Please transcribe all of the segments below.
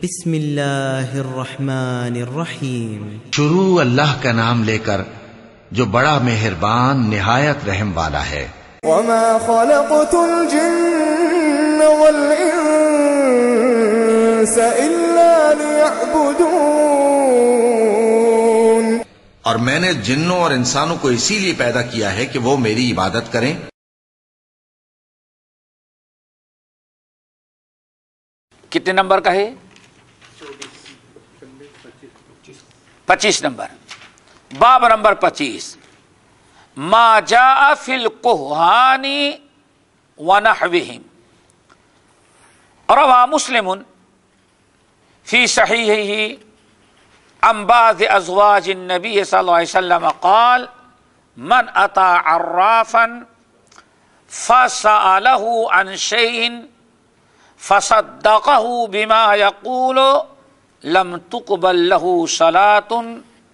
بسم اللہ الرحمن الرحیم۔ شروع اللہ کا نام لے کر جو بڑا مہربان نہایت رحم والا ہے۔ وما خلقت الجن والانس الا ليعبدون، اور میں نے جنوں اور انسانوں کو اسی لیے پیدا کیا ہے کہ وہ میری عبادت کریں۔ کتنے نمبر کا ہے؟ 25 نمبر، باب نمبر 25، ما جاء فی الکہان ونحوہم۔ روى مسلم فی صحیحہ عن بعض ازواج النبی صلی اللہ علیہ وسلم قال من اتى عرافا فسأله عن شيء فصدقه بما يقول لم تقبل له صلاة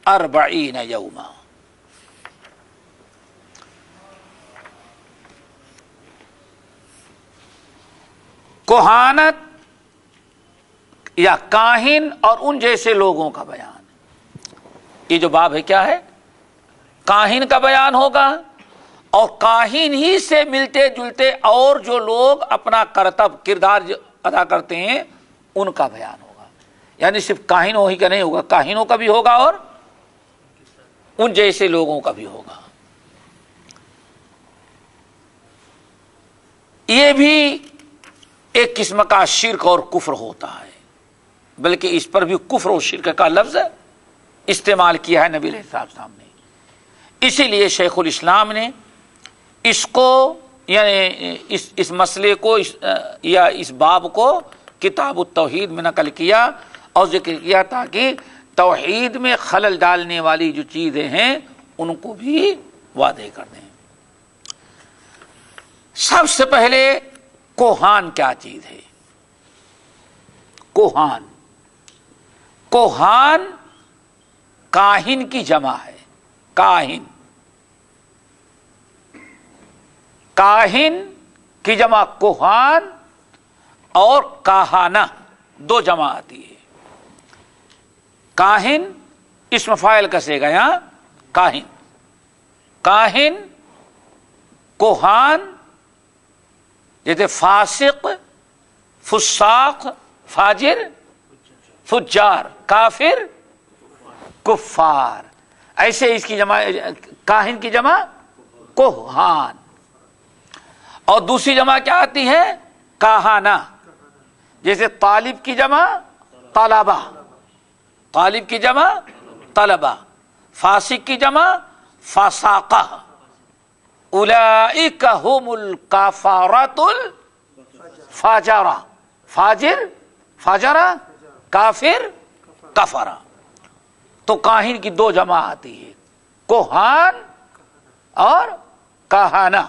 40 یوما۔ کہانت یا کاہن اور ان جیسے لوگوں کا بیان، یہ جو باب ہے کیا ہے؟ کاہن کا بیان ہوگا، اور کاہن ہی سے ملتے جلتے اور جو لوگ اپنا کردار ادا کرتے ہیں ان کا بیان ہوگا۔ یعنی صرف کاہنوں ہی کا نہیں ہوگا، کاہنوں کا بھی ہوگا اور ان جیسے لوگوں کا بھی ہوگا۔ یہ بھی ایک قسم کا شرک اور کفر ہوتا ہے، بلکہ اس پر بھی کفر اور شرک کا لفظ استعمال کیا ہے نبی علیہ السلام نے۔ اسی لیے شیخ الاسلام نے اس کو یعنی اس مسئلے کو یا اس باب کو کتاب التوحید میں نقل کیا اور ذکر کیا تاکہ توحید میں خلل ڈالنے والی جو چیزیں ہیں ان کو بھی واضح کر دیں۔ سب سے پہلے کوہان کیا چیز ہے؟ کوہان کاہن کی جمع ہے۔ کاہن کی جمع کوہان اور کاہانہ دو جمع آتی ہے۔ کاہن اسم فاعل کا صیغہ یہاں کاہن کوہان، جیسے فاسق، فساق، فاجر، فجار، کافر، کفار، ایسے اس کی جمع کاہن کی جمع کوہان۔ اور دوسری جمع کیا آتی ہے؟ کاہانہ، جیسے طالب کی جمع طلبہ، طالب کی جمع طلبہ، فاسق کی جمع فساقہ، اولئک هم الکفارۃ الفجرہ، فاجر فجرہ، کافر کفرہ۔ تو کاہن کی دو جمع آتی ہے، کوہان اور کاہانہ۔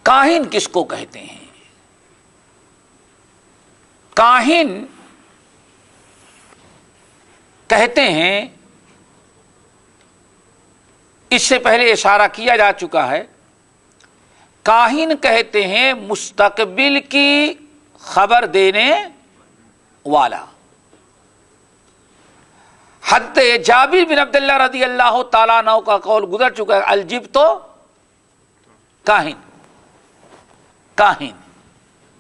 کاہن کس کو کہتے ہیں؟ کاہن کہتے ہیں، اس سے پہلے اشارہ کیا جا چکا ہے، کاہن کہتے ہیں مستقبل کی خبر دینے والا۔ حضرت جابر بن عبداللہ رضی اللہ تعالیٰ عنہ کا قول گزر چکا ہے، الجبت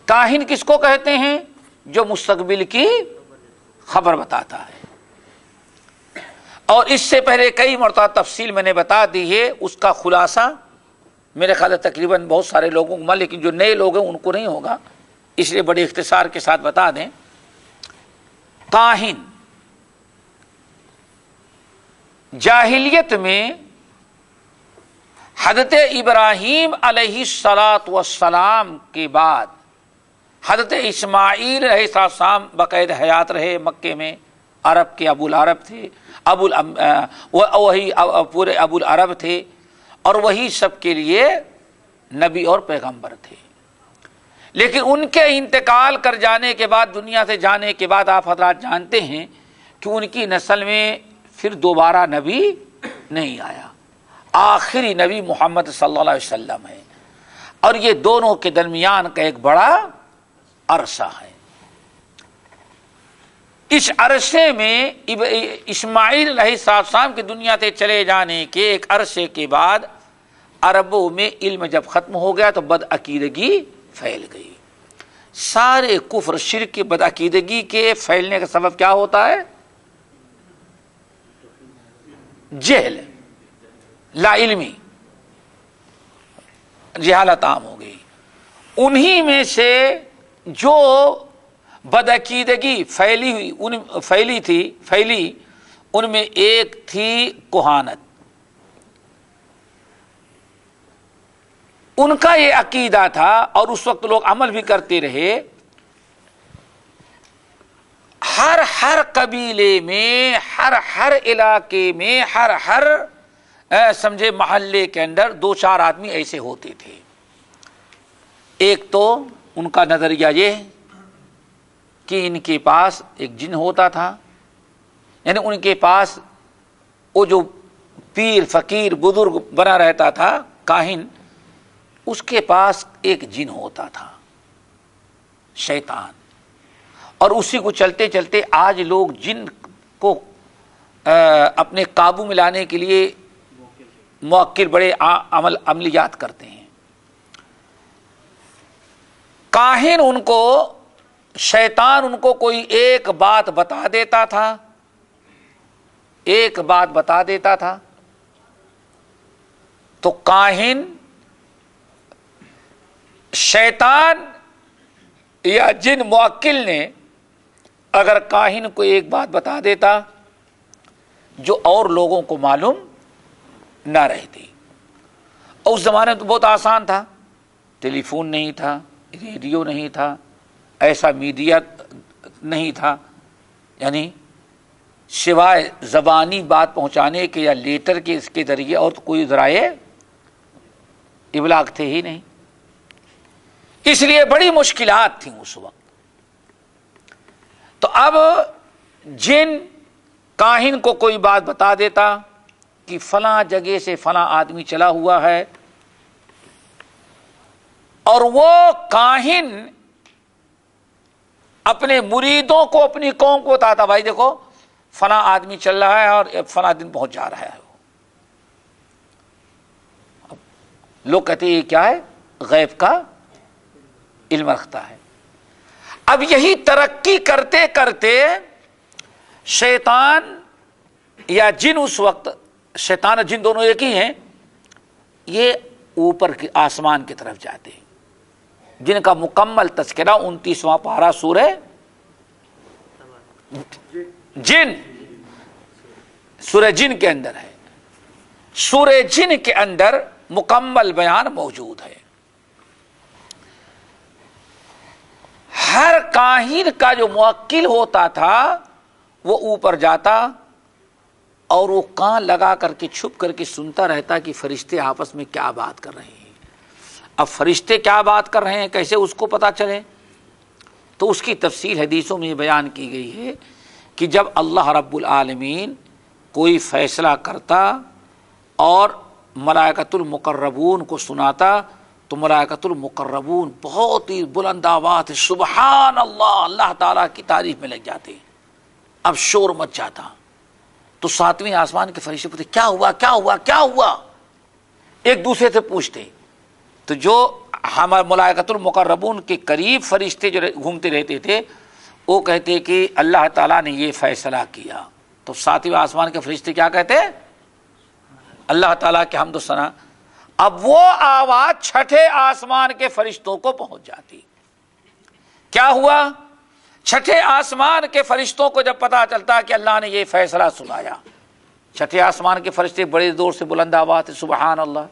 کاہن کس کو کہتے ہیں؟ جو مستقبل کی خبر بتاتا ہے۔ اور اس سے پہلے کئی مرتبہ تفصیل میں نے بتا دی ہے، اس کا خلاصہ میرے خیال ہے تقریباً بہت سارے لوگوں کو، لیکن جو نئے لوگ ہیں ان کو نہیں ہوگا، اس لیے بڑے اختصار کے ساتھ بتا دیں۔ کاہن جاہلیت میں حضرت ابراہیم علیہ السلام کے بعد حضرت اسماعیل علیہ السلام باقاعدہ حیات رہے مکے میں، عرب کے ابو العرب تھے، وہی پورے ابو العرب تھے، اور وہی سب کے لیے نبی اور پیغمبر تھے۔ لیکن ان کے انتقال کر جانے کے بعد، دنیا سے جانے کے بعد، آپ حضرات جانتے ہیں کہ ان کی نسل میں پھر دوبارہ نبی نہیں آیا، آخری نبی محمد صلی اللہ علیہ وسلم ہے۔ اور یہ دونوں کے درمیان کا ایک بڑا عرصہ ہے. اس عرصے میں اسماعیل علیہ السلام کی دنیا سے چلے جانے کے ایک عرصے کے بعد عربوں میں علم جب ختم ہو گیا تو بدعقیدگی پھیل گئی. سارے کفر شرک کی بدعقیدگی کے پھیلنے کا سبب کیا ہوتا ہے؟ جہل، لا علمی، جہالت عام ہو گئی. انہی میں سے جو بدعقیدگی پھیلی ان میں ایک تھی کہانت. ان کا یہ عقیدہ تھا اور اس وقت لوگ عمل بھی کرتے رہے، ہر قبیلے میں، ہر علاقے میں، ہر سمجھے محلے کے اندر 2-4 آدمی ایسے ہوتے تھے. ایک تو ان کا نظریہ یہ کہ ان کے پاس ایک جن ہوتا تھا، یعنی ان کے پاس وہ جو پیر فقیر بزرگ بنا رہتا تھا کاہن، اس کے پاس ایک جن ہوتا تھا شیطان، اور اسی کو چلتے چلتے آج لوگ جن کو اپنے قابو میں لانے کے لیے موکل بڑے عملیات کرتے ہیں. کاہن ان کو، شیطان ان کو کوئی ایک بات بتا دیتا تھا، تو کاہن، شیطان یا جن موکل نے اگر کاہن کو ایک بات بتا دیتا جو اور لوگوں کو معلوم نہ رہتی. اور اس زمانے میں تو بہت آسان تھا، ٹیلی فون نہیں تھا، ریڈیو نہیں تھا، ایسا میڈیا نہیں تھا، یعنی سوائے زبانی بات پہنچانے کے یا لیٹر کے اس کے ذریعے اور تو کوئی ذرائع ابلاغ تھے ہی نہیں. اس لیے بڑی مشکلات تھیں اس وقت. تو اب جن کاہن کو کوئی بات بتا دیتا کہ فلاں جگہ سے فلاں آدمی چلا ہوا ہے، اور وہ کاہن اپنے مریدوں کو، اپنی قوم کو بتاتا، بھائی دیکھو فلاں آدمی چل رہا ہے اور فلاں دن پہنچ جا رہا ہے. لوگ کہتے ہیں یہ کیا ہے؟ غیب کا علم رکھتا ہے. اب یہی ترقی کرتے کرتے شیطان یا جن، اس وقت شیطان اور جن دونوں ایک ہی ہیں، یہ اوپر کے آسمان کی طرف جاتے ہیں، جن کا مکمل تذکرہ 29واں پارہ سورہ جن کے اندر ہے. سورہ جن کے اندر مکمل بیان موجود ہے. ہر کاہن کا جو موکل ہوتا تھا وہ اوپر جاتا اور وہ کان لگا کر کے چھپ کر کے سنتا رہتا کہ فرشتے آپس میں کیا بات کر رہے ہیں. اب فرشتے کیا بات کر رہے ہیں کیسے اس کو پتا چلے؟ تو اس کی تفصیل حدیثوں میں بیان کی گئی ہے کہ جب اللہ رب العالمین کوئی فیصلہ کرتا اور ملائکۃ المقربون کو سناتا تو ملائکۃ المقربون بہت ہی بلند آواز سبحان اللہ، اللہ تعالیٰ کی تعریف میں لگ جاتے. اب شور مچ جاتا تو 7ویں آسمان کے فرشتے پوچھتے کیا ہوا کیا ہوا کیا ہوا، ایک دوسرے سے پوچھتے. تو جو ہمارے ملائکۃ المقربون کے قریب فرشتے جو گھومتے رہتے تھے وہ کہتے کہ اللہ تعالیٰ نے یہ فیصلہ کیا. تو 7ویں آسمان کے فرشتے کیا کہتے؟ اللہ تعالیٰ کے حمد و ثنا. اب وہ آواز 6ٹھے آسمان کے فرشتوں کو پہنچ جاتی. کیا ہوا؟ 6ٹھے آسمان کے فرشتوں کو جب پتا چلتا کہ اللہ نے یہ فیصلہ سنایا، 6ٹھے آسمان کے فرشتے بڑے زور سے بلند آواز سبحان اللہ.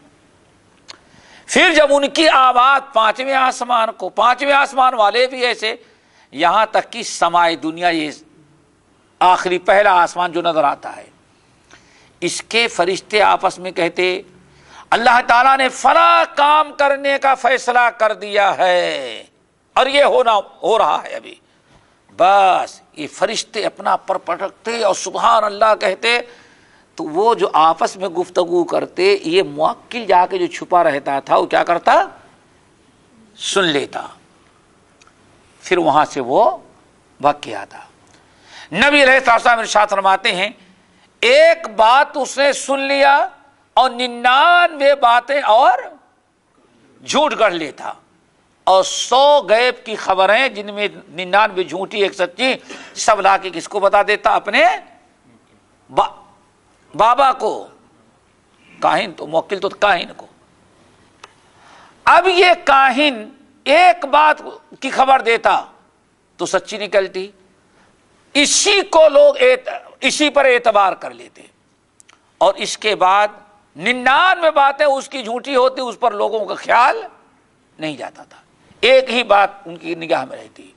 پھر جب ان کی آواز 5ویں آسمان کو، 5ویں آسمان والے بھی ایسے، یہاں تک کہ سمائے دنیا، یہ آخری پہلا آسمان جو نظر آتا ہے، اس کے فرشتے آپس میں کہتے اللہ تعالیٰ نے فلاں کام کرنے کا فیصلہ کر دیا ہے اور یہ ہو رہا ہے ابھی. بس یہ فرشتے اپنا پر پٹکتے اور سبحان اللہ کہتے. تو وہ جو آپس میں گفتگو کرتے، یہ موکل جا کے جو چھپا رہتا تھا وہ کیا کرتا؟ سن لیتا. پھر وہاں سے وہ بھگ کے آتا۔ نبی علیہ السلام ارشاد فرماتے ہیں ایک بات اس نے سن لیا اور 99 باتیں اور جھوٹ گڑھ لیتا، اور 100 غیب کی خبریں جن میں 99 جھوٹی ایک سچی سب لا کے کس کو بتا دیتا؟ اپنے بابا کو، کاہن تو موکل تو کاہن کو۔ اب یہ کاہن ایک بات کی خبر دیتا تو سچی نکلتی، اسی کو لوگ اسی پر اعتبار کر لیتے، اور اس کے بعد 99 باتیں اس کی جھوٹی ہوتی، اس پر لوگوں کا خیال نہیں جاتا تھا، ایک ہی بات ان کی نگاہ میں رہتی۔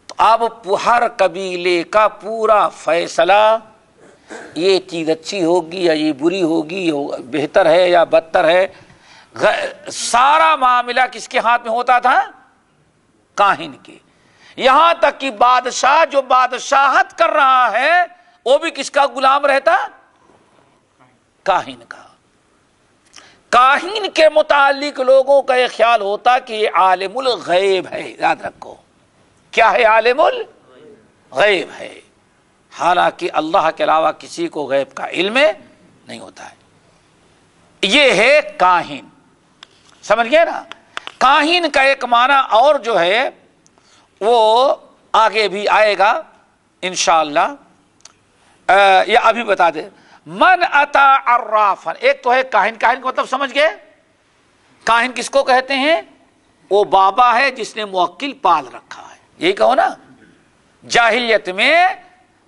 تو اب ہر قبیلے کا پورا فیصلہ یہ چیز اچھی ہوگی یا یہ بری ہوگی، بہتر ہے یا بدتر ہے، سارا معاملہ کس کے ہاتھ میں ہوتا تھا؟ کاہن کے۔ یہاں تک کہ بادشاہ جو بادشاہت کر رہا ہے وہ بھی کس کا غلام رہتا؟ کاہن کا۔ کاہن کے متعلق لوگوں کا یہ خیال ہوتا کہ یہ عالم الغیب ہے، یاد رکھو کیا ہے؟ عالم الغیب ہے، حالانکہ اللہ کے علاوہ کسی کو غیب کا علم نہیں ہوتا ہے۔ یہ ہے کاہن، سمجھ گئے نا؟ کاہن کا ایک معنی اور جو ہے وہ آگے بھی آئے گا انشاءاللہ، یا ابھی بتا دے۔ من اتا عرافا، ایک تو ہے کاہن، کاہن کا مطلب سمجھ گئے؟ کاہن کس کو کہتے ہیں؟ وہ بابا ہے جس نے موکل پال رکھا ہے، یہی کہو نا۔ جاہلیت میں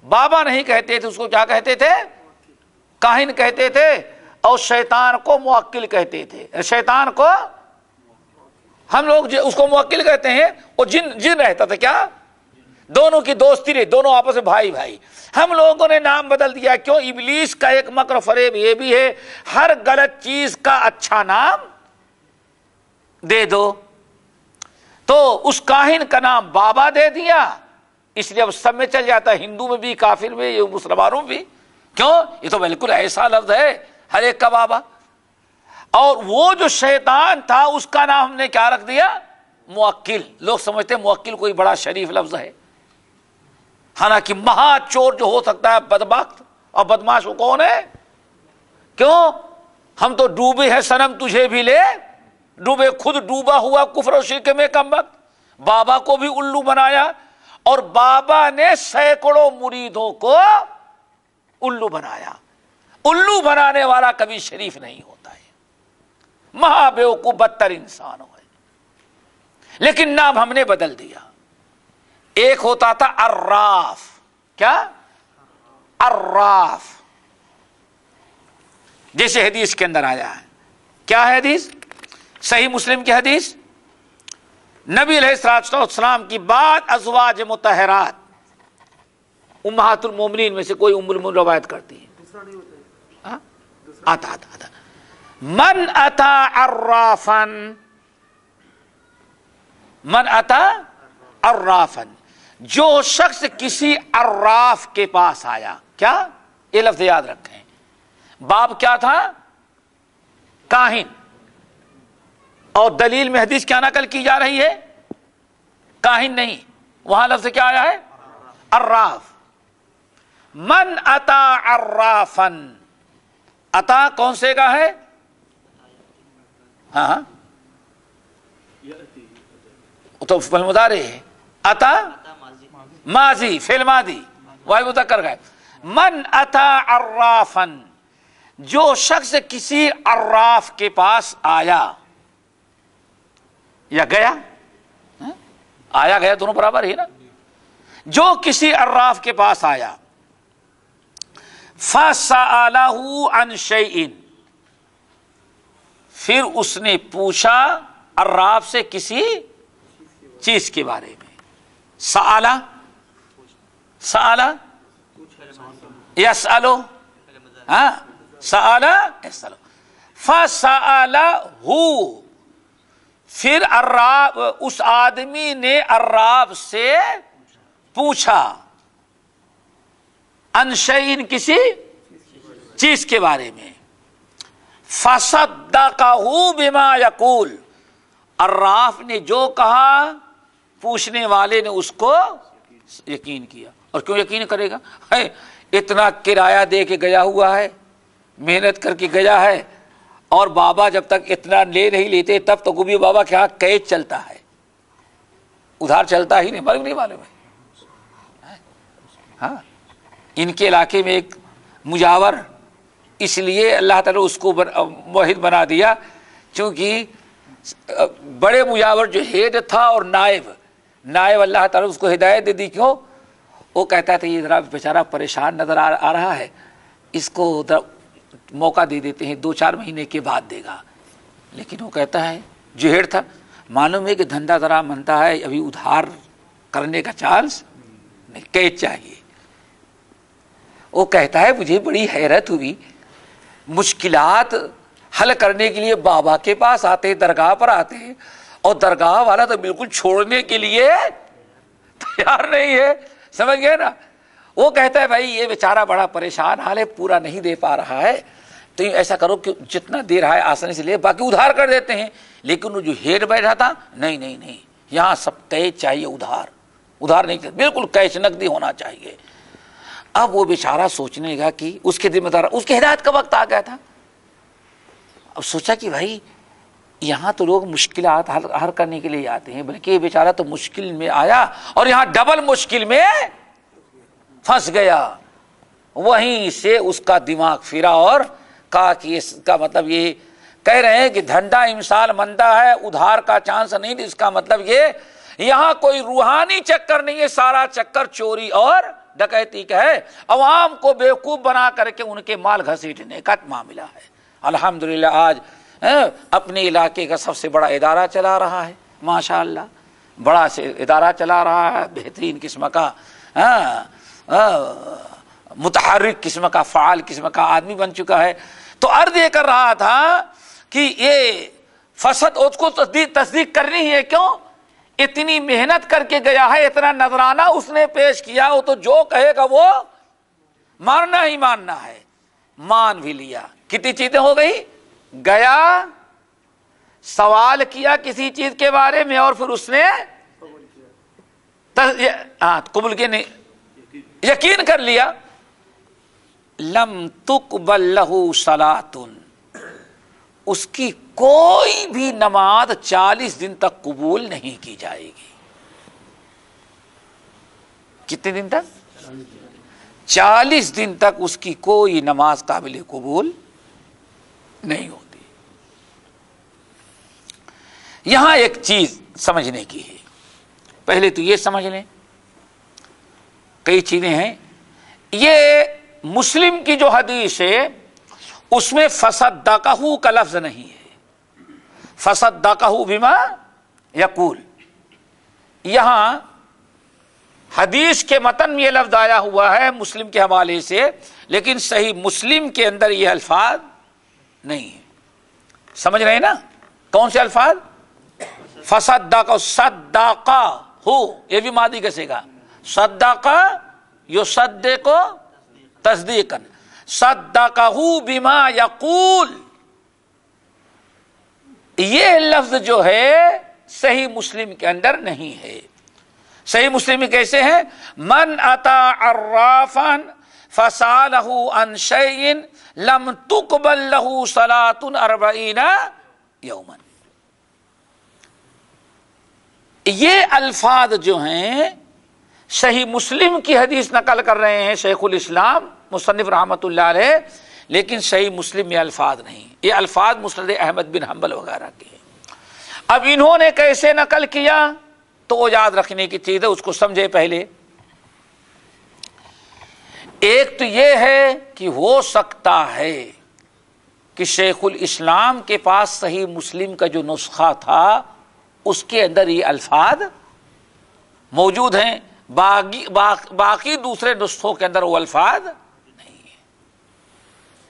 بابا نہیں کہتے تھے، اس کو کیا کہتے تھے؟ کاہن کہتے تھے، اور شیطان کو موکل کہتے تھے۔ شیطان کو ہم لوگ اس کو موکل کہتے ہیں، وہ جن رہتا تھا، کیا دونوں کی دوستی رہی، دونوں آپس میں بھائی بھائی۔ ہم لوگوں نے نام بدل دیا، کیوں؟ ابلیس کا ایک مکر فریب یہ بھی ہے، ہر غلط چیز کا اچھا نام دے دو۔ تو اس کاہن کا نام بابا دے دیا، اس لیے اب سب میں چل جاتا ہے، ہندو میں بھی، کافر میں، یہ مسلمانوں میں بھی۔ کیوں؟ یہ تو بالکل ایسا لفظ ہے، ہر ایک کا بابا۔ اور وہ جو شیطان تھا اس کا نام ہم نے کیا رکھ دیا؟ موکل۔ لوگ سمجھتے ہیں موکل کوئی بڑا شریف لفظ ہے، حالانکہ مہا چور جو ہو سکتا ہے بدبخت اور بدماش وہ کون ہے؟ کیوں؟ ہم تو ڈوبے ہیں صنم تجھے بھی لے ڈوبے، خود ڈوبا ہوا کفر و شرک میں کم وقت، بابا کو بھی الو بنایا، اور بابا نے سینکڑوں مریدوں کو الو بنایا۔ الو بنانے والا کبھی شریف نہیں ہوتا ہے، مہا بیوقوف بدتر انسان ہے۔ لیکن نام ہم نے بدل دیا، ایک ہوتا تھا عراف، کیا؟ عراف، جیسے حدیث کے اندر آیا ہے۔ کیا ہے حدیث؟ صحیح مسلم کی حدیث، نبی علیہ الصلوۃ والسلام کی بات ازواج مطہرات امہات المومنین میں سے کوئی ام المومنین روایت کرتی ہے، آتا من اتا عرافا، من اتا عرافا، جو شخص کسی عراف کے پاس آیا، کیا؟ یہ لفظ یاد رکھیں۔ باب کیا تھا؟ کاہن، اور دلیل میں حدیث کیا نقل کی جا رہی ہے؟ کاہن نہیں، وہاں لفظ کیا آیا ہے؟ عراف۔ من اتا عرافا، اتا کون سے کا ہے؟ ہاں تو فعل مضارع ہے، اتا ماضی، فعل ماضی، واحد مذکر ہے۔ من اتا عرافا، جو شخص کسی عراف کے پاس آیا یا گیا، آیا گیا دونوں برابر ہی نا، جو کسی عراف کے پاس آیا، فَسَأَلَهُ عَنْ شَيْءٍ، پھر اس نے پوچھا عراف سے کسی چیز کے بارے میں۔ سآلہ، سآلہ یسألو، ہاں، سآلہ یسألو، فَسَأَلَهُ، پھر عراف، اس آدمی نے عراف سے پوچھا، عن شیء، کسی چیز کے بارے میں، فصدقہ بما یقول، عراف نے جو کہا پوچھنے والے نے اس کو یقین کیا. اور کیوں یقین کرے گا؟ اتنا کرایہ دے کے گیا ہوا ہے, محنت کر کے گیا ہے, اور بابا جب تک اتنا لے نہیں لیتے تب تک بھی بابا کے ہاں قید چلتا ہے, ادھار چلتا ہی نہیں. معلوم نہیں معلوم ہے؟ ہاں, ان کے علاقے میں ایک مجاور, اس لیے اللہ تعالیٰ اس کو موحد بنا دیا چونکہ بڑے مجاور جو ہیڈ تھا اور نائب اللہ تعالیٰ اس کو ہدایت دے دی. کیوں؟ وہ کہتا تھا یہ ذرا بیچارہ پریشان نظر آ رہا ہے, اس کو موقع دے دیتے ہیں, 2-4 مہینے کے بعد دے گا. لیکن وہ کہتا ہے جو ہیڈ تھا, معلوم ہے کہ دھندا ذرا منتا ہے, ابھی ادھار کرنے کا چانس نہیں, قید چاہیے. وہ کہتا ہے مجھے بڑی حیرت ہوئی, مشکلات حل کرنے کے لیے بابا کے پاس آتے, درگاہ پر آتے ہیں, اور درگاہ والا تو بالکل چھوڑنے کے لیے تیار نہیں ہے. سمجھ گئے نا؟ وہ کہتا ہے بھائی یہ بیچارہ بڑا پریشان حال ہے, پورا نہیں دے پا رہا ہے, تو ایسا کرو کہ جتنا دے رہا ہے آسانی سے لے, باقی ادھار کر دیتے ہیں. لیکن وہ جو ہیڈ بیٹھا تھا, نہیں, یہاں سب قید چاہیے, ادھار نہیں, بالکل کیش نقدی ہونا چاہیے. اب وہ بیچارہ سوچنے گا کہ اس کے ذمہ دار, اس کی ہدایت کا وقت آ گیا تھا. اب سوچا کہ بھائی یہاں تو لوگ مشکلات حل کرنے کے لیے آتے ہیں, بلکہ یہ بیچارہ تو مشکل میں آیا اور یہاں ڈبل مشکل میں پھنس گیا. وہیں سے اس کا دماغ پھرا اور کہا کہ اس کا مطلب یہ کہہ رہے ہیں کہ دھندا امسال مندہ ہے, ادھار کا چانس نہیں, اس کا مطلب یہ یہاں کوئی روحانی چکر نہیں ہے, سارا چکر چوری اور ڈکیتی کا ہے, عوام کو بیوقوف بنا کر کے ان کے مال گھسیٹنے کا معاملہ ہے. الحمدللہ آج اپنے علاقے کا سب سے بڑا ادارہ چلا رہا ہے, ماشاءاللہ بڑا سے ادارہ چلا رہا ہے, بہترین قسم کا متحرک قسم کا فعال قسم کا آدمی بن چکا ہے. تو عرض یہ کر رہا تھا کہ یہ فسد اس کو تصدیق کرنی ہے. کیوں؟ اتنی محنت کر کے گیا ہے, اتنا نذرانہ اس نے پیش کیا, وہ تو جو کہے گا وہ ماننا ہی ماننا ہے. مان بھی لیا. کتنی چیزیں ہو گئی؟ گیا, سوال کیا کسی چیز کے بارے میں, اور پھر اس نے قبول کے نہیں یقین کر لیا. لم تقبل لہ صلاۃ, اس کی کوئی بھی نماز 40 دن تک قبول نہیں کی جائے گی. کتنے دن تک؟ 40 دن تک اس کی کوئی نماز قابل قبول نہیں ہوتی. یہاں ایک چیز سمجھنے کی ہے. پہلے تو یہ سمجھ لیں, کئی چیزیں ہیں. یہ مسلم کی جو حدیث ہے اس میں فصدقہ کا لفظ نہیں ہے, فصدقہ بما یقول. یہاں حدیث کے متن میں یہ لفظ آیا ہوا ہے مسلم کے حوالے سے, لیکن صحیح مسلم کے اندر یہ الفاظ نہیں ہے. سمجھ رہے ہیں نا کون سے الفاظ؟ فصدقہ, صدقہ ہو, یہ بھی ماضی کیسے گا, صدقہ یصدق تصدیقا, صدقہ بما یقول. یہ لفظ جو ہے صحیح مسلم کے اندر نہیں ہے. صحیح مسلم میں کیسے ہے؟ من اتا عرافا فسالہ عن شیء لم تقبل لہ صلاۃ 40 یوما. یہ الفاظ جو ہیں صحیح مسلم کی حدیث نقل کر رہے ہیں شیخ الاسلام مصنف رحمۃ اللہ علیہ, لیکن صحیح مسلم میں الفاظ نہیں. یہ الفاظ مسند احمد بن حنبل وغیرہ کے ہیں. اب انہوں نے کیسے نقل کیا تو وہ یاد رکھنے کی چیز ہے, اس کو سمجھے پہلے. ایک تو یہ ہے کہ ہو سکتا ہے کہ شیخ الاسلام کے پاس صحیح مسلم کا جو نسخہ تھا اس کے اندر یہ الفاظ موجود ہیں, باقی دوسرے نسخوں کے اندر وہ الفاظ نہیں ہیں.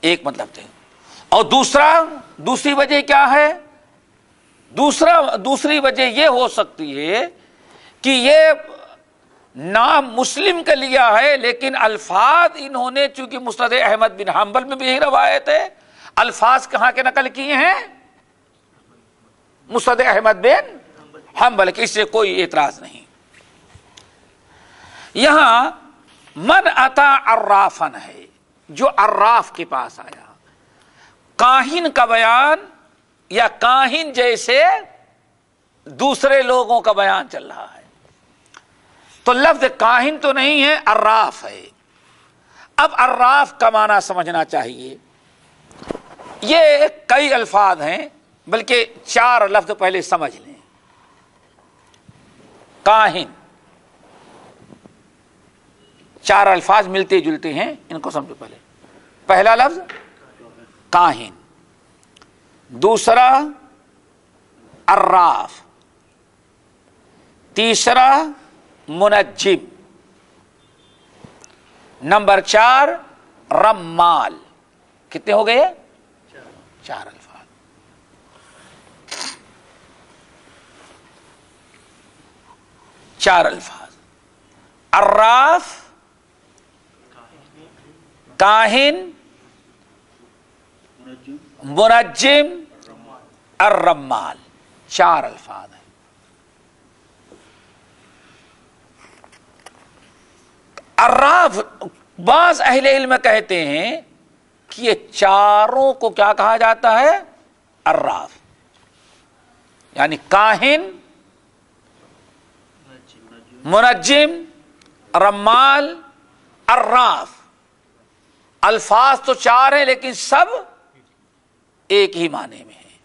ایک مطلب تھے. اور دوسری وجہ کیا ہے؟ دوسری وجہ یہ ہو سکتی ہے کہ یہ نام مسلم کا لیا ہے, لیکن الفاظ انہوں نے چونکہ مسند احمد بن حنبل میں بھی یہی روایت ہے, الفاظ کہاں کے نقل کیے ہیں؟ مسند احمد بن ہم بلکہ اس سے کوئی اعتراض نہیں. یہاں من اتا عرافن ہے، جو عراف کے پاس آیا. کاہن کا بیان یا کاہن جیسے دوسرے لوگوں کا بیان چل رہا ہے، تو لفظ کاہن تو نہیں ہے، عراف ہے. اب عراف کا معنی سمجھنا چاہیے. یہ کئی الفاظ ہیں، بلکہ 4 لفظ پہلے سمجھ لیں. کاہن 4 الفاظ ملتے جلتے ہیں، ان کو سمجھو. پہلا لفظ کاہن، دوسرا عراف، تیسرا منجم، نمبر 4 رمال. کتنے ہو گئے؟ 4 الفاظ. چار الفاظ: عراف، کاہن، منجم، الرمال. 4 الفاظ ہیں. عراف، بعض اہل علم کہتے ہیں کہ یہ چاروں کو کیا کہا جاتا ہے؟ عراف. یعنی کاہن، منجم، رمال، عراف. الفاظ تو 4 ہیں لیکن سب ایک ہی معنی میں ہیں.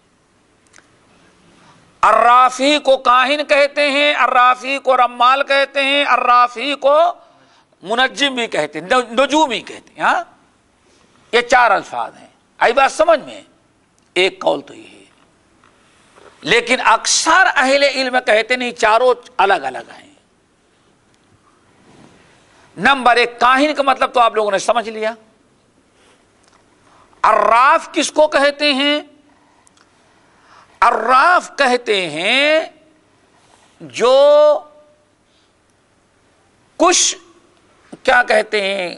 عرافی کو کاہن کہتے ہیں، عرافی کو رمال کہتے ہیں، عرافی کو منجم بھی کہتے ہیں، نجومی کہتے ہیں. ہاں، یہ 4 الفاظ ہیں. آئی بات سمجھ میں؟ ایک قول تو یہ ہے، لیکن اکثر اہل علم کہتے نہیں، چاروں الگ الگ ہیں. نمبر 1 کاہن کا مطلب تو آپ لوگوں نے سمجھ لیا. عراف کس کو کہتے ہیں؟ عراف کہتے ہیں جو کچھ کیا کہتے ہیں،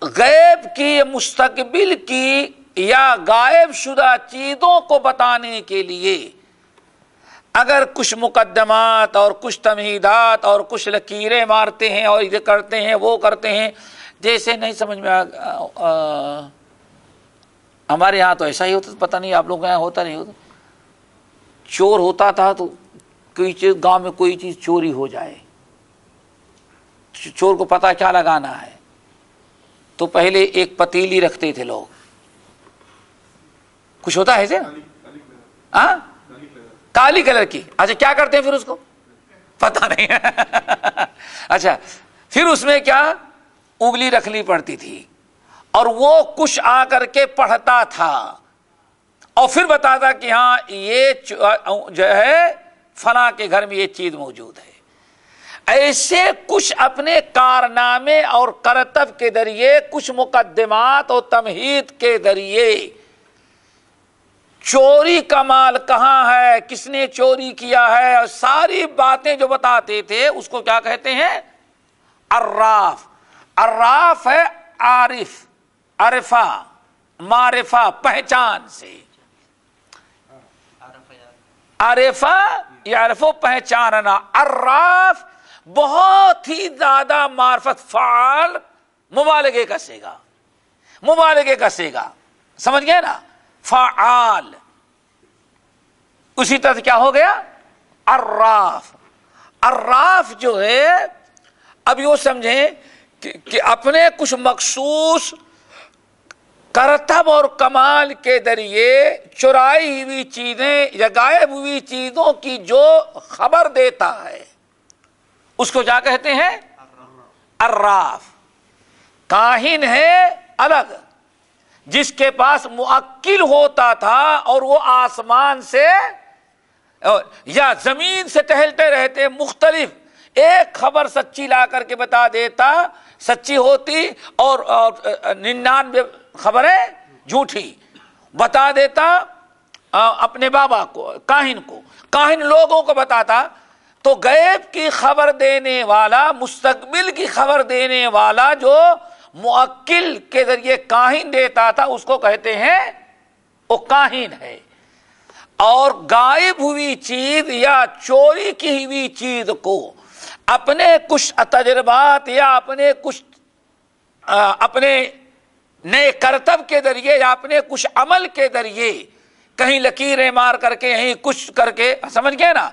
غیب کی، مستقبل کی یا غائب شدہ چیزوں کو بتانے کے لیے اگر کچھ مقدمات اور کچھ تمہیدات اور کچھ لکیریں مارتے ہیں اور یہ کرتے ہیں وہ کرتے ہیں. جیسے نہیں سمجھ میں ہمارے یہاں تو ایسا ہی ہوتا، پتہ نہیں آپ لوگ یہاں ہوتا نہیں ہوتا. چور ہوتا تھا تو کوئی چیز گاؤں میں کوئی چیز چوری ہو جائے، چور کو پتہ کیا لگانا ہے، تو پہلے ایک پتیلی رکھتے تھے لوگ. کچھ ہوتا ہے ہاں، کالی کلر کی. اچھا کیا کرتے ہیں پھر اس کو؟ پتہ نہیں. اچھا پھر اس میں کیا انگلی رکھنی پڑتی تھی اور وہ کچھ آ کر کے پڑھتا تھا اور پھر بتاتا کہ ہاں یہ جو ہے فلاں کے گھر میں یہ چیز موجود ہے. ایسے کچھ اپنے کارنامے اور کرتب کے ذریعے، کچھ مقدمات اور تمہید کے ذریعے چوری کا مال کہاں ہے، کس نے چوری کیا ہے، اور ساری باتیں جو بتاتے تھے اس کو کیا کہتے ہیں؟ عراف. عراف ہے عارف، عرفہ، معرفہ، پہچان سے. عرفہ یعرفو، پہچاننا. عراف بہت ہی زیادہ معرفت، فعال، مبالغے کا صیغہ، مبالغے کا صیغہ. سمجھ گئے نا؟ فعال. اسی طرح کیا ہو گیا؟ عراف. عراف جو ہے، اب یہ سمجھیں کہ اپنے کچھ مخصوص کرتب اور کمال کے ذریعے چرائی ہوئی چیزیں یا غائب ہوئی چیزوں کی جو خبر دیتا ہے اس کو کیا کہتے ہیں؟ عراف. کاہن ہے الگ، جس کے پاس موکل ہوتا تھا اور وہ آسمان سے یا زمین سے ٹہلتے رہتے، مختلف ایک خبر سچی لا کر کے بتا دیتا، سچی ہوتی، اور 99 خبریں جھوٹی بتا دیتا اپنے بابا کو، کاہن کو. کاہن لوگوں کو بتاتا. تو غیب کی خبر دینے والا، مستقبل کی خبر دینے والا جو موکل کے ذریعے کاہن دیتا تھا، اس کو کہتے ہیں وہ کاہن ہے. اور غائب ہوئی چیز یا چوری کی ہوئی چیز کو اپنے کچھ تجربات یا اپنے کچھ اپنے نئے کرتب کے ذریعے یا اپنے کچھ عمل کے ذریعے کہیں لکیریں مار کر کے کہیں کچھ کر کے، سمجھ گئے نا،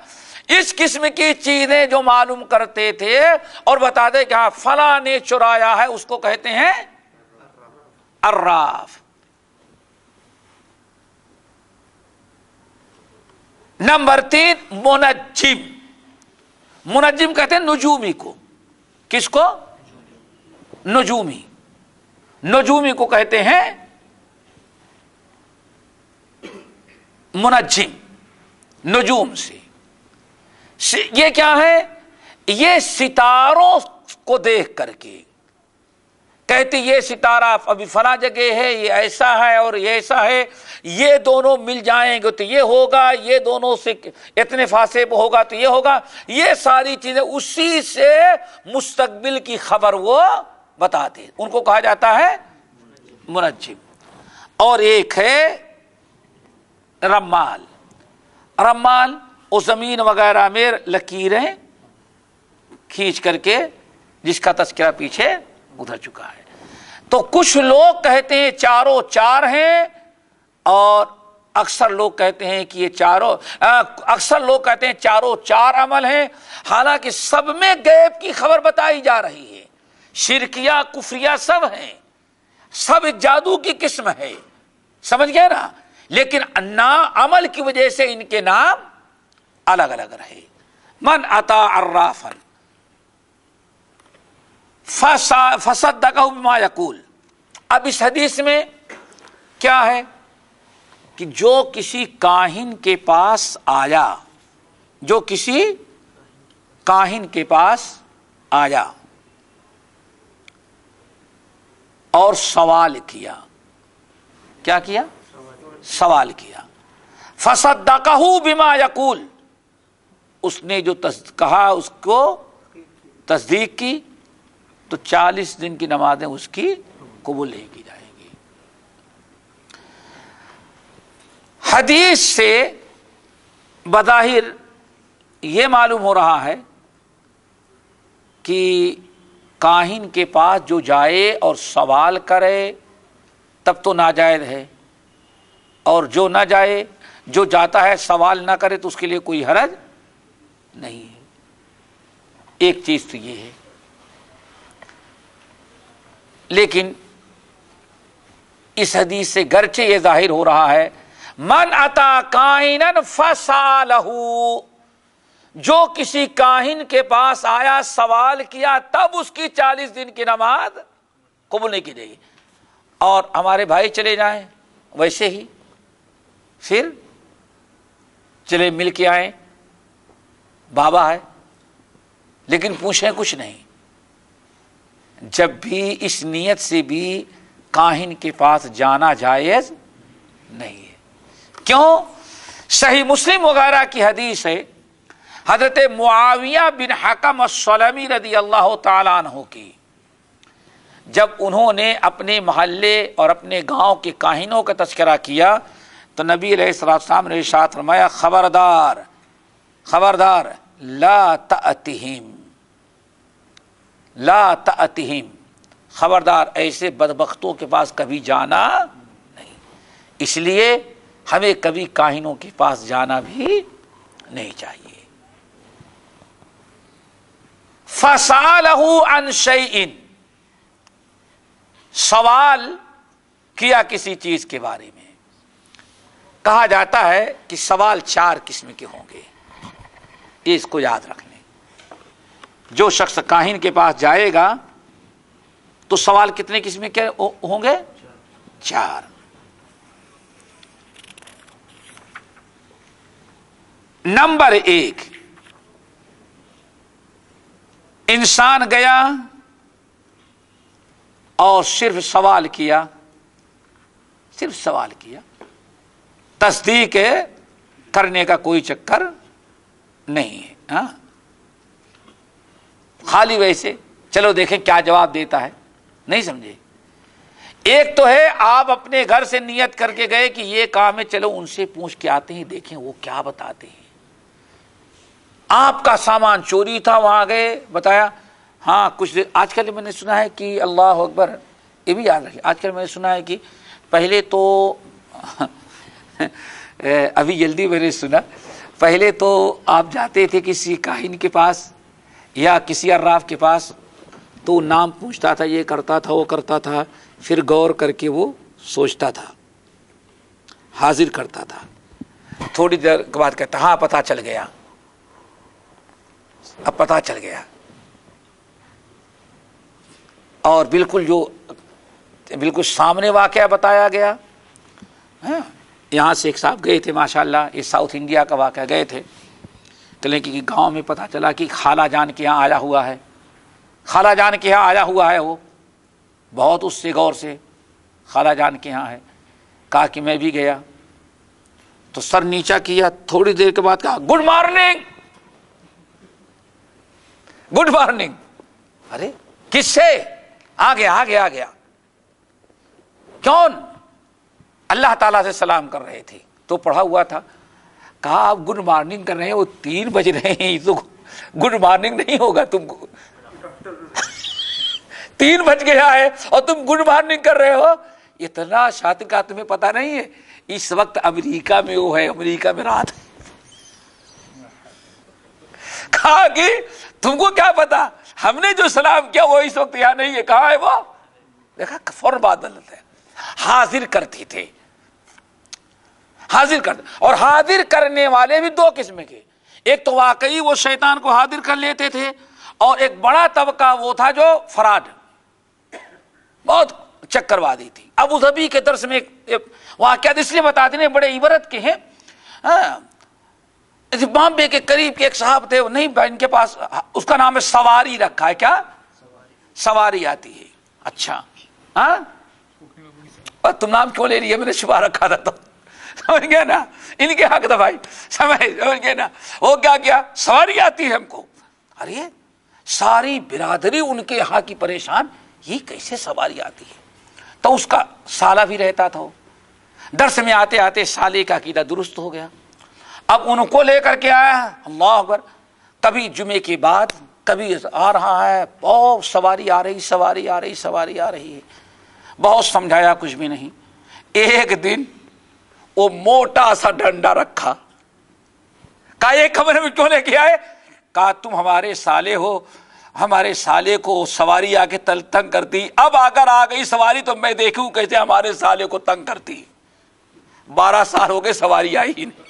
اس قسم کی چیزیں جو معلوم کرتے تھے اور بتا دے کہ ہاں فلاں نے چرایا ہے، اس کو کہتے ہیں عراف۔ نمبر 3 منجم۔ منجم کہتے ہیں نجومی کو۔ کس کو؟ نجومی۔ نجومی کو کہتے ہیں منجم، نجوم سے۔ یہ کیا ہے؟ یہ ستاروں کو دیکھ کر کے کہتے یہ ستارہ ابھی فلاں جگہ ہے، یہ ایسا ہے اور یہ ایسا ہے، یہ دونوں مل جائیں گے تو یہ ہوگا، یہ دونوں سے اتنے فاصلے پہ ہوگا تو یہ ہوگا۔ یہ ساری چیزیں اسی سے مستقبل کی خبر وہ بتاتے، ان کو کہا جاتا ہے منجم۔ اور ایک ہے رمال۔ رمال وہ زمین وغیرہ میں لکیریں کھینچ کر کے، جس کا تذکرہ پیچھے گزر چکا ہے۔ تو کچھ لوگ کہتے ہیں چاروں چار ہیں، اور اکثر لوگ کہتے ہیں کہ یہ اکثر لوگ کہتے ہیں چاروں چار عمل ہیں، حالانکہ سب میں غیب کی خبر بتائی جا رہی ہے۔ شرکیہ کفریہ سب ہیں، سب جادو کی قسم ہے، سمجھ گئے نا، لیکن عمل کی وجہ سے ان کے نام الگ الگ رہے۔ من اتا عرافا فصدقہ بما یقول۔ اب اس حدیث میں کیا ہے کہ جو کسی کاہن کے پاس آیا، جو کسی کاہن کے پاس آیا اور سوال کیا، کیا کیا؟ سوال کیا۔ فصدقہ بما یقول، اس نے جو کہا اس کو تصدیق کی، تو 40 دن کی نمازیں اس کی قبول نہیں کی جائیں گی۔ حدیث سے بظاہر یہ معلوم ہو رہا ہے کہ کاہن کے پاس جو جائے اور سوال کرے تب تو ناجائز ہے، اور جو نہ جائے، جو جاتا ہے سوال نہ کرے تو اس کے لیے کوئی حرج نہیں ہے۔ ایک چیز تو یہ ہے، لیکن اس حدیث سے گرچہ یہ ظاہر ہو رہا ہے من اتا کاہنا فسالہ، جو کسی کاہن کے پاس آیا سوال کیا تب اس کی 40 دن کی نماز قبول نہیں کی جائے گی۔ اور ہمارے بھائی چلے جائیں ویسے ہی، پھر چلے مل کے آئیں، بابا ہے لیکن پوچھیں کچھ نہیں، جب بھی اس نیت سے بھی کاہن کے پاس جانا جائز نہیں ہے۔ کیوں؟ صحیح مسلم وغیرہ کی حدیث ہے، حضرت معاویہ بن حکم السلمی رضی اللہ تعالیٰ عنہ کی، جب انہوں نے اپنے محلے اور اپنے گاؤں کے کاہنوں کا تذکرہ کیا تو نبی علیہ السلام نے ارشاد فرمایا خبردار خبردار، لا تأتہم لا تأتہم، خبردار ایسے بدبختوں کے پاس کبھی جانا نہیں۔ اس لیے ہمیں کبھی کاہنوں کے پاس جانا بھی نہیں چاہیے۔ فسالہ عن شیء، سوال کیا کسی چیز کے بارے میں۔ کہا جاتا ہے کہ سوال 4 قسم کے ہوں گے، یہ اس کو یاد رکھ لیں۔ جو شخص کاہن کے پاس جائے گا تو سوال کتنے قسم کے ہوں گے؟ 4۔ نمبر 1، انسان گیا اور صرف سوال کیا، صرف سوال کیا، تصدیق کرنے کا کوئی چکر نہیں ہے، ہاں خالی ویسے چلو دیکھیں کیا جواب دیتا ہے، نہیں سمجھے۔ ایک تو ہے آپ اپنے گھر سے نیت کر کے گئے کہ یہ کام ہے، چلو ان سے پوچھ کے آتے ہیں، دیکھیں وہ کیا بتاتے ہیں۔ آپ کا سامان چوری تھا، وہاں گئے، بتایا ہاں کچھ دیر۔ آج کل میں نے سنا ہے کہ اللہ اکبر، یہ بھی یاد رکھیں، آج کل میں نے سنا ہے کہ پہلے تو ابھی جلدی میں نے سنا، پہلے تو آپ جاتے تھے کسی کاہن کے پاس یا کسی عراف کے پاس، تو نام پوچھتا تھا، یہ کرتا تھا وہ کرتا تھا، پھر غور کر کے وہ سوچتا تھا، حاضر کرتا تھا، تھوڑی دیر کے بعد کہتا ہاں پتہ چل گیا، اب پتہ چل گیا، اور بالکل جو بالکل سامنے واقعہ بتایا گیا۔ یہاں سے ایک صاحب گئے تھے ماشاءاللہ، یہ ساؤتھ انڈیا کا واقعہ، گئے تھے تو لیکن گاؤں میں پتہ چلا کہ خالہ جان کے یہاں آیا ہوا ہے، خالہ جان کے یہاں آیا ہوا ہے، وہ بہت اس سے غور سے خالہ جان کے یہاں ہے، کہا کہ میں بھی گیا تو سر نیچا کیا، تھوڑی دیر کے بعد کہا گڈ مارننگ، گڈ مارننگ۔ ارے کس سے؟ آ گیا کون؟ اللہ تعالیٰ سے سلام کر رہے تھے تو پڑھا ہوا تھا، کہا آپ گڈ مارننگ کر رہے ہیں، وہ 3 بج رہے ہیں، تو گڈ مارننگ نہیں ہوگا، تم کو 3 بج گیا ہے اور تم گڈ مارننگ کر رہے ہو، اتنا شاطر کا تمہیں پتا نہیں ہے اس وقت امریکہ میں وہ ہے، امریکہ میں رات ہے۔ کہا کہ تم کو کیا پتا، ہم نے جو سلام کیا وہ اس وقت یہاں نہیں ہے، کہاں ہے وہ؟ دیکھا فوراً بات بدلتا ہے۔ حاضر کرتے تھے، حاضر کرتے، اور حاضر کرنے والے بھی 2 قسم کے، ایک تو واقعی وہ شیطان کو حاضر کر لیتے تھے، اور ایک بڑا طبقہ وہ تھا جو فراڈ، بہت چکروادی تھی۔ ابو ظبی کے درس میں ایک واقعات اس لیے بتا دینے بڑے عبرت کے ہیں۔ بامبے کے قریب کے ایک صاحب تھے، نہیں ان کے پاس، اس کا نام ہے سواری رکھا ہے، کیا سواری آتی ہے؟ اچھا ہاں، اور تم نام کیوں لے رہی ہے؟ میں نے شبہ رکھا تھا، تو سمجھ گئے نا، ان کے حق دفائی، سمجھ گئے نا۔ وہ کیا سواری آتی ہے ہم کو، ارے ساری برادری ان کے یہاں کی پریشان، یہ کیسے سواری آتی ہے؟ تو اس کا سالہ بھی رہتا تھا، درس میں آتے آتے سالے کا عقیدہ درست ہو گیا، اب ان کو لے کر کے آیا، اللہ اکبر، کبھی جمعے کے بعد کبھی آ رہا ہے، بہت سواری آ رہی ہے، بہت سمجھایا کچھ بھی نہیں۔ ایک دن وہ موٹا سا ڈنڈا رکھا، کہا ایک کمرے میں کیوں لے کے آئے؟ کہا تم ہمارے سالے ہو، ہمارے سالے کو سواری آ کے تنگ کرتی، اب اگر آ گئی سواری تو میں دیکھوں کیسے ہمارے سالے کو تنگ کرتی۔ 12 سال ہو گئے سواری آئی ہی نہیں۔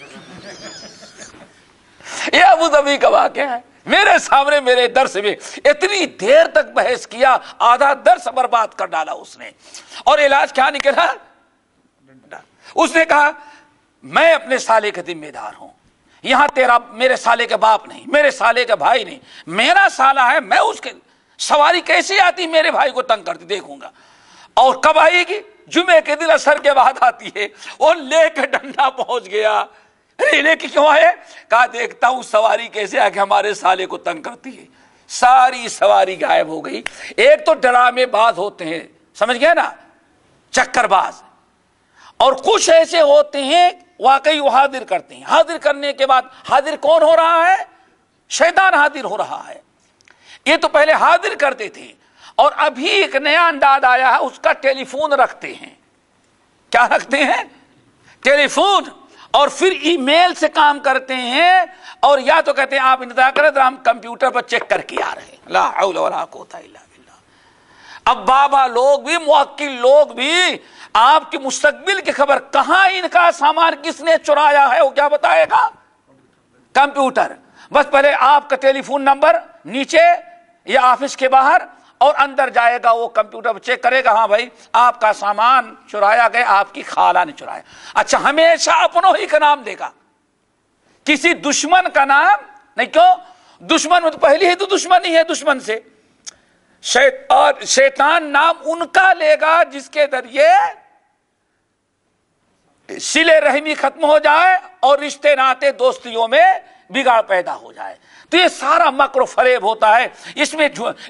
یہ ابو ظبی کا واقعہ ہے، میرے سامنے میرے درس میں اتنی دیر تک بحث کیا، آدھا درس برباد کر ڈالا اس نے، اور علاج کیا نکلا؟ اس نے کہا میں اپنے سالے کا ذمہ دار ہوں، یہاں تیرا میرے سالے کے باپ نہیں، میرے سالے کا بھائی نہیں، میرا سالہ ہے، میں اس کے سواری کیسی آتی میرے بھائی کو تنگ کرتی دیکھوں گا۔ اور کب آئے گی؟ جمعے کے دن عصر کے بعد آتی ہے۔ وہ لے کے ڈنڈا پہنچ گیا، ارے لے کے کیوں آئے؟ کہا دیکھتا ہوں سواری کیسے آ کے ہمارے سالے کو تنگ کرتی ہے۔ ساری سواری غائب ہو گئی۔ ایک تو ڈرامے باز ہوتے ہیں، سمجھ گئے نا، چکر باز، اور کچھ ایسے ہوتے ہیں واقعی وہ حاضر کرتے ہیں۔ حاضر کرنے کے بعد حاضر کون ہو رہا ہے؟ شیطان حاضر ہو رہا ہے۔ یہ تو پہلے حاضر کرتے تھے، اور ابھی ایک نیا انداز آیا ہے، اس کا ٹیلی فون رکھتے ہیں۔ کیا رکھتے ہیں؟ ٹیلی فون، اور پھر ای میل سے کام کرتے ہیں، اور یا تو کہتے ہیں آپ انتظار کریں تو ہم کمپیوٹر پر چیک کر کے آ رہے ہیں۔ لا حول ولا قوت الا باللہ۔ اب بابا لوگ بھی، موکل لوگ بھی، آپ کے مستقبل کی خبر، کہاں ان کا سامان کس نے چرایا ہے وہ کیا بتائے گا؟ کمپیوٹر۔ بس پہلے آپ کا ٹیلی فون نمبر نیچے یا آفس کے باہر، اور اندر جائے گا وہ کمپیوٹر چیک کرے گا، ہاں بھائی آپ کا سامان چرایا گیا، آپ کی خالہ نے چرایا۔ اچھا، ہمیشہ اپنوں ہی کا نام دے گا، کسی دشمن کا نام نہیں۔ کیوں؟ دشمن میں تو پہلی ہی تو دشمن ہی ہے دشمن سے۔ شیطان نام ان کا لے گا جس کے ذریعے صلہ رحمی ختم ہو جائے اور رشتے ناتے دوستیوں میں بگاڑ پیدا ہو جائے۔ تو یہ سارا مکر و فریب ہوتا ہے، اس میں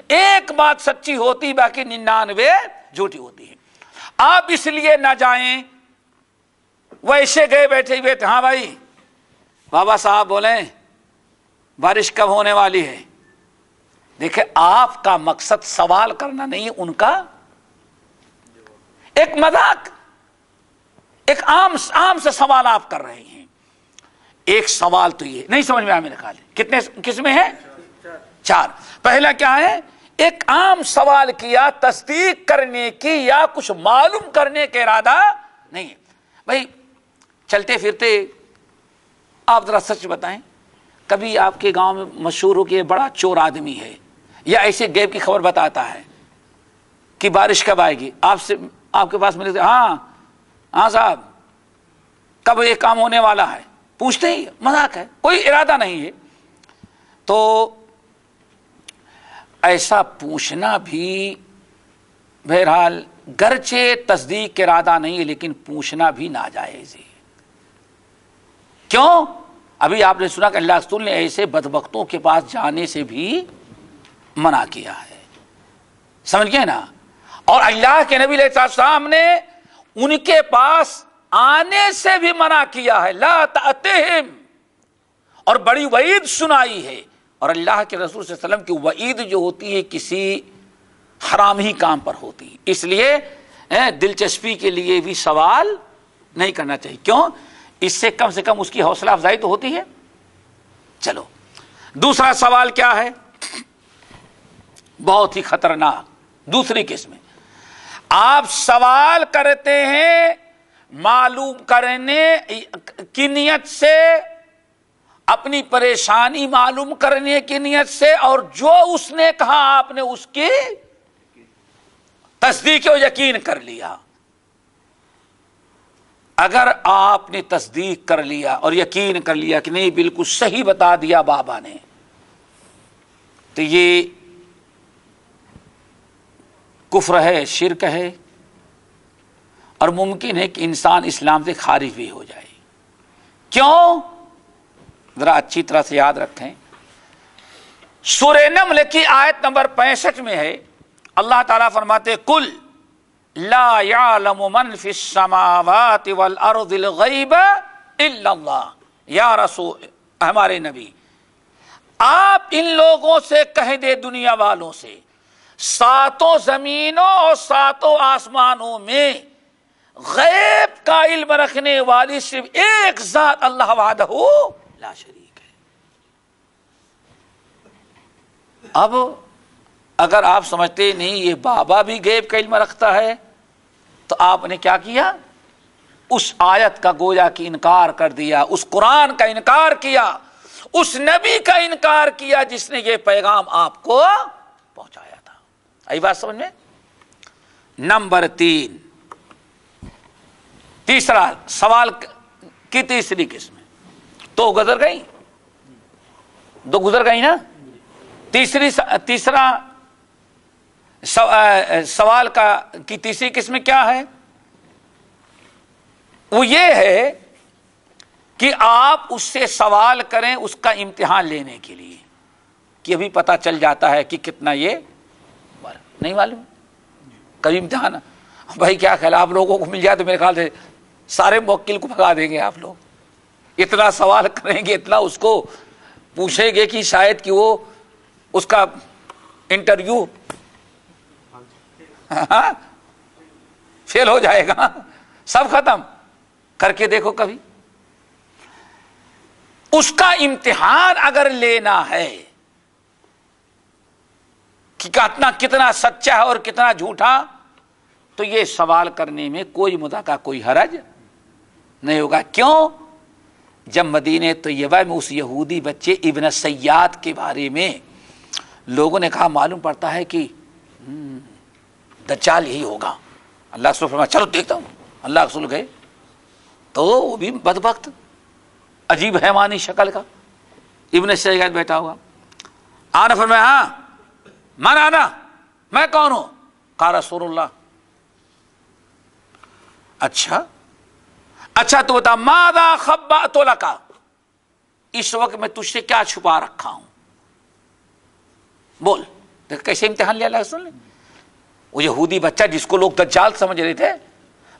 ایک بات سچی ہوتی باقی 99 جھوٹی ہوتی ہے۔ آپ اس لیے نہ جائیں، ویسے گئے بیٹھے ہوئے تھے، ہاں بھائی بابا صاحب بولیں بارش کب ہونے والی ہے؟ دیکھیں آپ کا مقصد سوال کرنا نہیں ہے، ان کا ایک مذاق، ایک عام سے سوال آپ کر رہے ہیں۔ ایک سوال تو یہ نہیں سمجھ میں آیا میرے خیال، کتنے قسمیں ہیں؟ 4۔ پہلا کیا ہے؟ ایک عام سوال کیا تصدیق کرنے کی یا کچھ معلوم کرنے کا ارادہ نہیں ہے۔ بھائی چلتے پھرتے آپ ذرا سچ بتائیں، کبھی آپ کے گاؤں میں مشہور ہو کہ یہ بڑا چور آدمی ہے، یا ایسے غیب کی خبر بتاتا ہے کہ بارش کب آئے گی، آپ کے پاس ملے، ہاں صاحب کب یہ کام ہونے والا ہے، پوچھتے ہی، مذاق ہے، کوئی ارادہ نہیں ہے۔ تو ایسا پوچھنا بھی بہرحال گرچہ تصدیق کا ارادہ نہیں ہے لیکن پوچھنا بھی ناجائز ہے۔ کیوں؟ ابھی آپ نے سنا کہ اللہ رسول نے ایسے بدبختوں کے پاس جانے سے بھی منع کیا ہے، سمجھ گئے نا؟ اور اللہ کے نبی علیہ السلام نے ان کے پاس آنے سے بھی منع کیا ہے، لا تأتہم، اور بڑی وعید سنائی ہے۔ اور اللہ کے رسول صلی اللہ علیہ وسلم کی وعید جو ہوتی ہے کسی حرام ہی کام پر ہوتی ہے، اس لیے دلچسپی کے لیے بھی سوال نہیں کرنا چاہیے۔ کیوں؟ اس سے کم اس کی حوصلہ افزائی تو ہوتی ہے۔ چلو دوسرا سوال کیا ہے؟ بہت ہی خطرناک دوسری قسم ہے، آپ سوال کرتے ہیں معلوم کرنے کی نیت سے، اپنی پریشانی معلوم کرنے کی نیت سے، اور جو اس نے کہا آپ نے اس کی تصدیق و یقین کر لیا۔ اگر آپ نے تصدیق کر لیا اور یقین کر لیا کہ نہیں بالکل صحیح بتا دیا بابا نے، تو یہ کفر ہے، شرک ہے، اور ممکن ہے کہ انسان اسلام سے خارج بھی ہو جائے۔ کیوں؟ ذرا اچھی طرح سے یاد رکھیں، سورہ نمل کی آیت نمبر 65 میں ہے، اللہ تعالیٰ فرماتے قل لا يعلم من في السماوات والارض الغیب الا اللہ۔ یا رسول، ہمارے نبی، آپ ان لوگوں سے کہہ دے، دنیا والوں سے، ساتوں زمینوں اور ساتوں آسمانوں میں غیب کا علم رکھنے والی صرف ایک ذات اللہ وحدہ لا شریک ہے۔ اب اگر آپ سمجھتے نہیں یہ بابا بھی غیب کا علم رکھتا ہے، تو آپ نے کیا کیا؟ اس آیت کا گویا کہ انکار کر دیا، اس قرآن کا انکار کیا، اس نبی کا انکار کیا جس نے یہ پیغام آپ کو پہنچایا تھا۔ آئی بات سمجھ میں؟ نمبر 3، تیسرا سوال کی تیسری قسم، تو گزر گئی، دو گزر گئی نا۔ تیسرا سوال کی تیسری قسم کیا ہے؟ وہ یہ ہے کہ آپ اس سے سوال کریں اس کا امتحان لینے کے لیے، کہ ابھی پتہ چل جاتا ہے کہ کتنا یہ نہیں معلوم، کبھی امتحان۔ بھائی کیا خیال، آپ لوگوں کو مل جائے تو میرے خیال سے سارے موکل کو بھگا دیں گے آپ لوگ، اتنا سوال کریں گے، اتنا اس کو پوچھیں گے کہ شاید کہ وہ اس کا انٹرویو فیل ہو جائے گا، سب ختم کر کے دیکھو کبھی۔ اس کا امتحان اگر لینا ہے کہ کتنا سچا ہے اور کتنا جھوٹا، تو یہ سوال کرنے میں کوئی مدعا کوئی حرج نہیں ہوگا۔ کیوں؟ جب مدینہ طیبہ میں اس یہودی بچے ابن سیاد کے بارے میں لوگوں نے کہا معلوم پڑتا ہے کہ دجال یہی ہوگا، اللہ رسول فرمایا چلو دیکھتا ہوں، اللہ رسول گئے تو وہ بھی بدبخت عجیب حیوانی شکل کا ابن سیاد بیٹھا ہوا، آنا فرمایا ہاں من آنا، میں کون ہوں؟ کہا رسول اللہ۔ اچھا تو بتا ماذا خبأت لک، اس وقت میں تجھ سے کیا چھپا رکھا ہوں، بول۔ دیکھ کیسے امتحان لیا اللہ رسول نے۔ وہ یہودی بچہ جس کو لوگ دجال سمجھ رہے تھے،